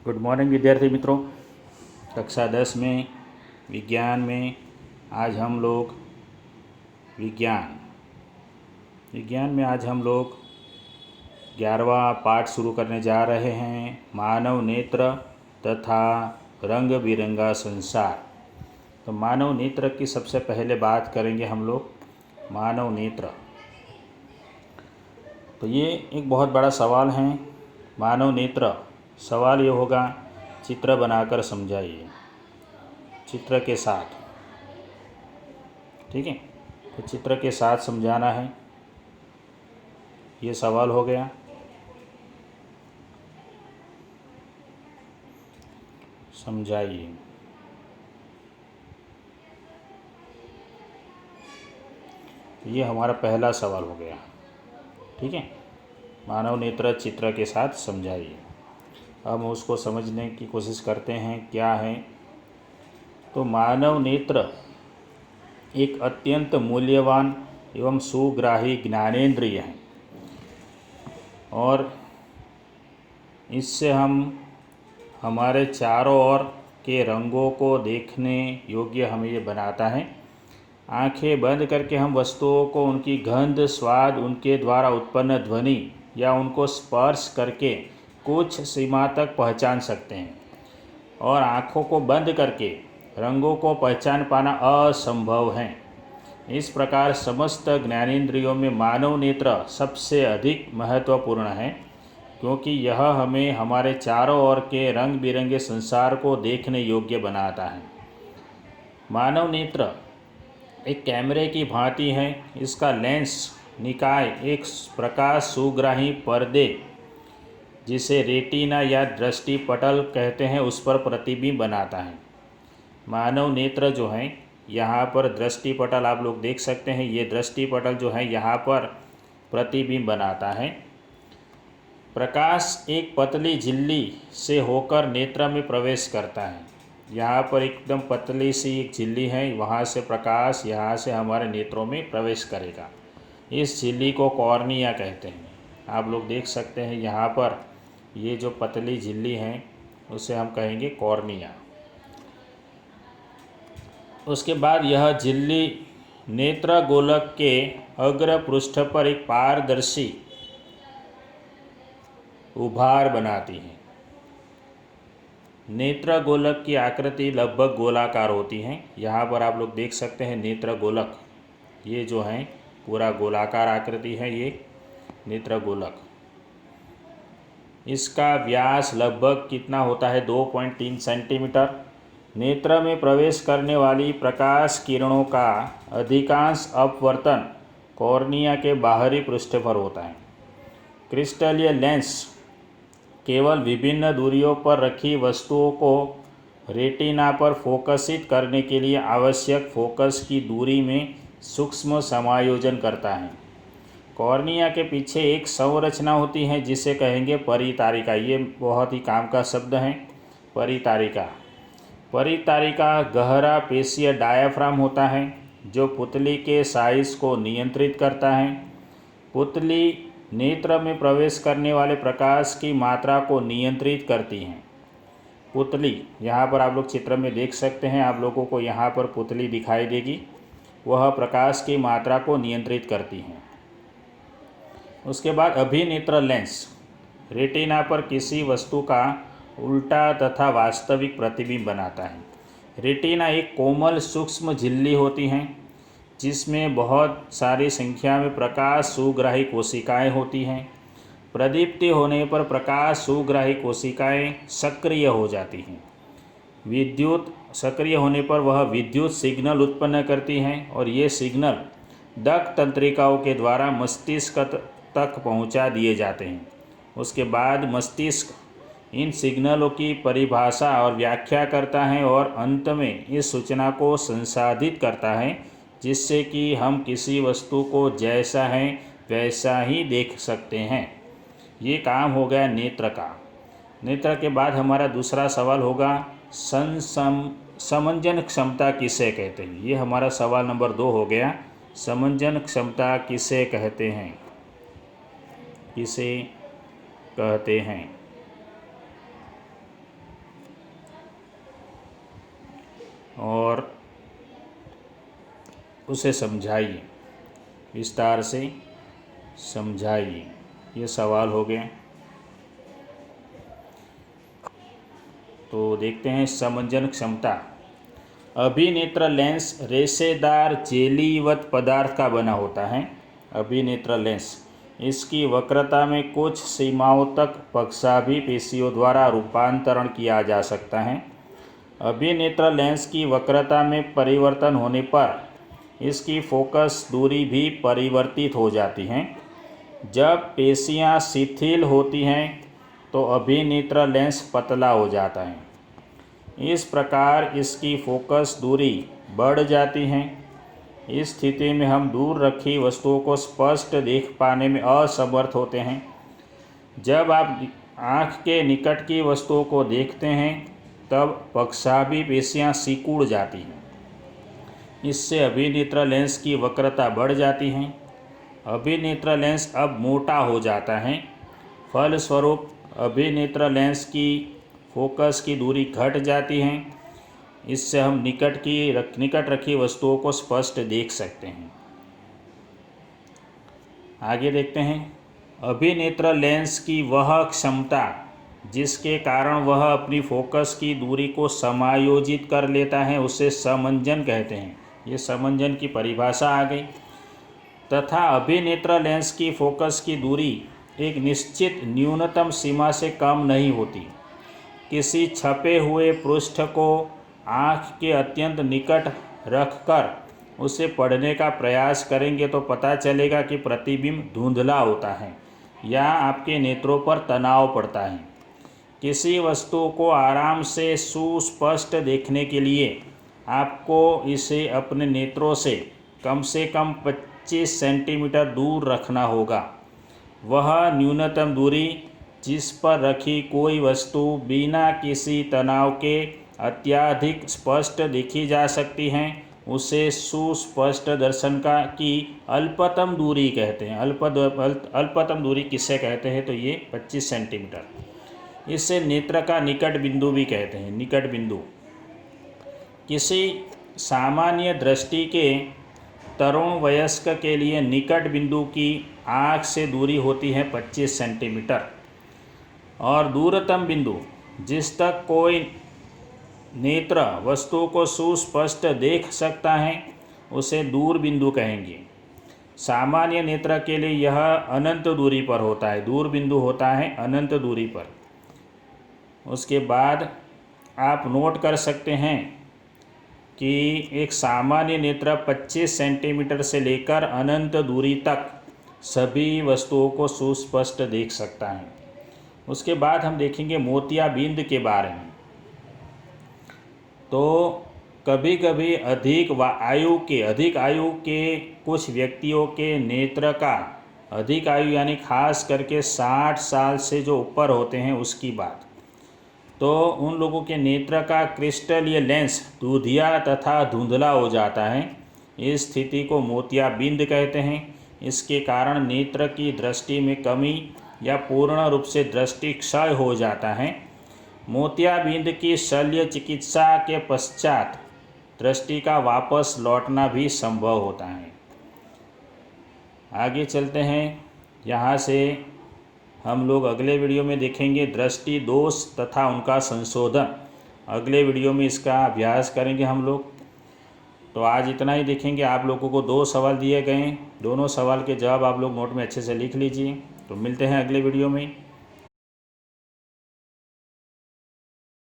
Good morning विद्यार्थी मित्रों। कक्षा 10 में विज्ञान में आज हम लोग विज्ञान में आज हम लोग 11वां पाठ शुरू करने जा रहे हैं, मानव नेत्र तथा रंग बिरंगा संसार। तो मानव नेत्र की सबसे पहले बात करेंगे हम लोग। मानव नेत्र, तो ये एक बहुत बड़ा सवाल है। मानव नेत्र, सवाल ये होगा चित्र बनाकर समझाइए, चित्र के साथ। ठीक है, तो चित्र के साथ समझाना है, ये सवाल हो गया। समझाइए। ये हमारा पहला सवाल हो गया। ठीक है, मानव नेत्र चित्र के साथ समझाइए। अब हम उसको समझने की कोशिश करते हैं क्या है। तो मानव नेत्र एक अत्यंत मूल्यवान एवं सुग्राही ज्ञानेंद्रिय है और इससे हम हमारे चारों ओर के रंगों को देखने योग्य हमें ये बनाता है। आंखें बंद करके हम वस्तुओं को उनकी गंध, स्वाद, उनके द्वारा उत्पन्न ध्वनि या उनको स्पर्श करके कुछ सीमा तक पहचान सकते हैं, और आँखों को बंद करके रंगों को पहचान पाना असंभव है। इस प्रकार समस्त ज्ञानेंद्रियों में मानव नेत्र सबसे अधिक महत्वपूर्ण है, क्योंकि यह हमें हमारे चारों ओर के रंग बिरंगे संसार को देखने योग्य बनाता है। मानव नेत्र एक कैमरे की भांति है। इसका लेंस निकाय एक प्रकाश सुग्राही पर्दे, जिसे रेटिना या दृष्टि पटल कहते हैं, उस पर प्रतिबिंब बनाता है। मानव नेत्र जो है, यहाँ पर दृष्टि पटल आप लोग देख सकते हैं। ये दृष्टि पटल जो है यहाँ पर प्रतिबिंब बनाता है। प्रकाश एक पतली झिल्ली से होकर नेत्र में प्रवेश करता है। यहाँ पर एकदम पतली सी एक झिल्ली है, वहाँ से प्रकाश यहाँ से हमारे नेत्रों में प्रवेश करेगा। इस झिल्ली को कॉर्निया कहते हैं। आप लोग देख सकते हैं यहाँ पर ये जो पतली झिल्ली है उसे हम कहेंगे कॉर्निया। उसके बाद यह झिल्ली नेत्र गोलक के अग्र पृष्ठ पर एक पारदर्शी उभार बनाती है। नेत्र गोलक की आकृति लगभग गोलाकार होती है। यहाँ पर आप लोग देख सकते हैं नेत्र गोलक, ये जो है पूरा गोलाकार आकृति है, ये नेत्र गोलक। इसका व्यास लगभग कितना होता है, 2.3 सेंटीमीटर। नेत्र में प्रवेश करने वाली प्रकाश किरणों का अधिकांश अपवर्तन कॉर्निया के बाहरी पृष्ठ पर होता है। क्रिस्टलीय लेंस केवल विभिन्न दूरियों पर रखी वस्तुओं को रेटिना पर फोकसित करने के लिए आवश्यक फोकस की दूरी में सूक्ष्म समायोजन करता है। कॉर्निया के पीछे एक संरचना होती है जिसे कहेंगे परितारिका। ये बहुत ही काम का शब्द है, परितारिका। परितारिका गहरा पेशीय डायाफ्राम होता है जो पुतली के साइज को नियंत्रित करता है। पुतली नेत्र में प्रवेश करने वाले प्रकाश की मात्रा को नियंत्रित करती हैं। पुतली, यहाँ पर आप लोग चित्र में देख सकते हैं, आप लोगों को यहाँ पर पुतली दिखाई देगी, वह प्रकाश की मात्रा को नियंत्रित करती हैं। उसके बाद अभिनेत्र लेंस रेटिना पर किसी वस्तु का उल्टा तथा वास्तविक प्रतिबिंब बनाता है। रेटिना एक कोमल सूक्ष्म झिल्ली होती हैं जिसमें बहुत सारी संख्या में प्रकाश सुग्राही कोशिकाएं होती हैं। प्रदीप्ति होने पर प्रकाश सुग्राही कोशिकाएं सक्रिय हो जाती हैं। विद्युत सक्रिय होने पर वह विद्युत सिग्नल उत्पन्न करती हैं और ये सिग्नल दक तंत्रिकाओं के द्वारा मस्तिष्क तक पहुंचा दिए जाते हैं। उसके बाद मस्तिष्क इन सिग्नलों की परिभाषा और व्याख्या करता है और अंत में इस सूचना को संसाधित करता है, जिससे कि हम किसी वस्तु को जैसा है वैसा ही देख सकते हैं। ये काम हो गया नेत्र का। नेत्र के बाद हमारा दूसरा सवाल होगा समंजन क्षमता किसे कहते हैं। ये हमारा सवाल नंबर 2 हो गया। समंजन क्षमता किसे कहते हैं, किसे कहते हैं। और उसे समझाइए, विस्तार से समझाइए। ये सवाल हो गए। तो देखते हैं समंजन क्षमता। अभिनेत्र लेंस रेशेदार जेलीवत पदार्थ का बना होता है। अभिनेत्र लेंस, इसकी वक्रता में कुछ सीमाओं तक पक्षाभि पेशियों द्वारा रूपांतरण किया जा सकता है। अभिनेत्र लेंस की वक्रता में परिवर्तन होने पर इसकी फोकस दूरी भी परिवर्तित हो जाती है। जब पेशियां शिथिल होती हैं तो अभिनेत्र लेंस पतला हो जाता है। इस प्रकार इसकी फोकस दूरी बढ़ जाती है। इस स्थिति में हम दूर रखी वस्तुओं को स्पष्ट देख पाने में असमर्थ होते हैं। जब आप आँख के निकट की वस्तुओं को देखते हैं तब पक्षाभि पेशियां सिकुड़ जाती हैं। इससे अभिनेत्र लेंस की वक्रता बढ़ जाती है। अभिनेत्र लेंस अब मोटा हो जाता है। फलस्वरूप अभिनेत्र लेंस की फोकस की दूरी घट जाती है। इससे हम निकट रखी वस्तुओं को स्पष्ट देख सकते हैं। आगे देखते हैं अभिनेत्र लेंस की वह क्षमता जिसके कारण वह अपनी फोकस की दूरी को समायोजित कर लेता है उसे समंजन कहते हैं। ये समंजन की परिभाषा आ गई। तथा अभिनेत्र लेंस की फोकस की दूरी एक निश्चित न्यूनतम सीमा से कम नहीं होती। किसी छपे हुए पृष्ठ को आँख के अत्यंत निकट रखकर उसे पढ़ने का प्रयास करेंगे तो पता चलेगा कि प्रतिबिंब धुंधला होता है या आपके नेत्रों पर तनाव पड़ता है। किसी वस्तु को आराम से सुस्पष्ट देखने के लिए आपको इसे अपने नेत्रों से कम 25 सेंटीमीटर दूर रखना होगा। वह न्यूनतम दूरी जिस पर रखी कोई वस्तु बिना किसी तनाव के अत्यधिक स्पष्ट देखी जा सकती हैं उसे सुस्पष्ट दर्शन की अल्पतम दूरी कहते हैं। अल्पतम दूरी किससे कहते हैं तो ये 25 सेंटीमीटर। इसे नेत्र का निकट बिंदु भी कहते हैं। निकट बिंदु किसी सामान्य दृष्टि के तरुण वयस्क के लिए निकट बिंदु की आँख से दूरी होती है 25 सेंटीमीटर और दूरतम बिंदु जिस तक कोई नेत्र वस्तु को सुस्पष्ट देख सकता है उसे दूर बिंदु कहेंगे। सामान्य नेत्र के लिए यह अनंत दूरी पर होता है। दूर बिंदु होता है अनंत दूरी पर। उसके बाद आप नोट कर सकते हैं कि एक सामान्य नेत्र 25 सेंटीमीटर से लेकर अनंत दूरी तक सभी वस्तुओं को सुस्पष्ट देख सकता है। उसके बाद हम देखेंगे मोतियाबिंद के बारे में। तो कभी कभी अधिक आयु के कुछ व्यक्तियों के नेत्र का अधिक आयु यानी खास करके 60 साल से जो ऊपर होते हैं उसकी बात, तो उन लोगों के नेत्र का क्रिस्टलीय लेंस दूधिया तथा धुंधला हो जाता है। इस स्थिति को मोतियाबिंद कहते हैं। इसके कारण नेत्र की दृष्टि में कमी या पूर्ण रूप से दृष्टि क्षय हो जाता है। मोतियाबिंद की शल्य चिकित्सा के पश्चात दृष्टि का वापस लौटना भी संभव होता है। आगे चलते हैं। यहाँ से हम लोग अगले वीडियो में देखेंगे दृष्टि दोष तथा उनका संशोधन। अगले वीडियो में इसका अभ्यास करेंगे हम लोग। तो आज इतना ही देखेंगे। आप लोगों को 2 सवाल दिए गए हैं। दोनों सवाल के जवाब आप लोग नोट में अच्छे से लिख लीजिए। तो मिलते हैं अगले वीडियो में।